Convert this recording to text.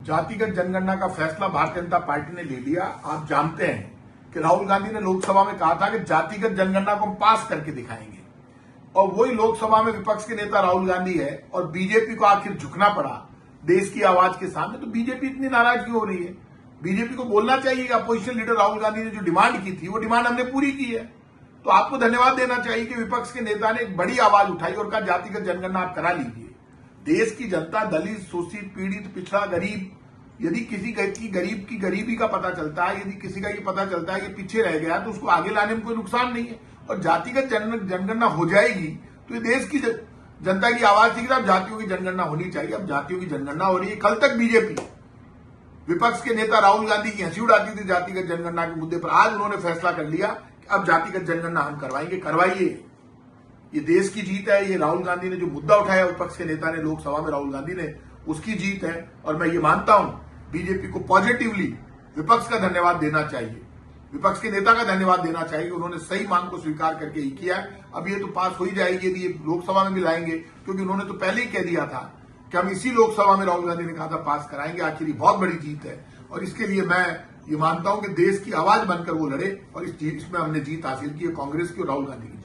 जातिगत जनगणना का फैसला भारतीय जनता पार्टी ने ले लिया। आप जानते हैं कि राहुल गांधी ने लोकसभा में कहा था कि जातिगत जनगणना को हम पास करके दिखाएंगे, और वही लोकसभा में विपक्ष के नेता राहुल गांधी है और बीजेपी को आखिर झुकना पड़ा देश की आवाज के सामने। तो बीजेपी इतनी नाराज क्यों हो रही है? बीजेपी को बोलना चाहिए कि अपोजिशन लीडर राहुल गांधी ने जो डिमांड की थी वो डिमांड हमने पूरी की है। तो आपको धन्यवाद देना चाहिए कि विपक्ष के नेता ने एक बड़ी आवाज उठाई और कहा जातिगत जनगणना आप करा लीजिए। देश की जनता, दलित, शोषित, पीड़ित, पिछड़ा, गरीब, यदि किसी गरीब की गरीबी का पता चलता है, यदि किसी का ये पता चलता है कि पीछे रह गया, तो उसको आगे लाने में कोई नुकसान नहीं है। और जातिगत जनगणना हो जाएगी तो ये देश की जनता की आवाज थी कि अब जातियों की जनगणना होनी चाहिए। अब जातियों की जनगणना हो रही है। कल तक बीजेपी विपक्ष के नेता राहुल गांधी की हंसी उड़ाती थी जातिगत जनगणना के मुद्दे पर। आज उन्होंने फैसला कर लिया कि अब जातिगत जनगणना हम करवाएंगे। करवाइए, ये देश की जीत है। ये राहुल गांधी ने जो मुद्दा उठाया विपक्ष के नेता ने लोकसभा में, राहुल गांधी ने, उसकी जीत है। और मैं ये मानता हूं बीजेपी को पॉजिटिवली विपक्ष का धन्यवाद देना चाहिए, विपक्ष के नेता का धन्यवाद देना चाहिए। उन्होंने सही मांग को स्वीकार करके ही किया है। अब ये तो पास हो ही जाएगी यदि ये लोकसभा में भी लाएंगे, क्योंकि उन्होंने तो पहले ही कह दिया था कि हम इसी लोकसभा में, राहुल गांधी ने कहा था, पास कराएंगे। आखिर ये बहुत बड़ी जीत है और इसके लिए मैं ये मानता हूं कि देश की आवाज बनकर वो लड़े और इसमें हमने जीत हासिल की है, कांग्रेस की और राहुल गांधी की।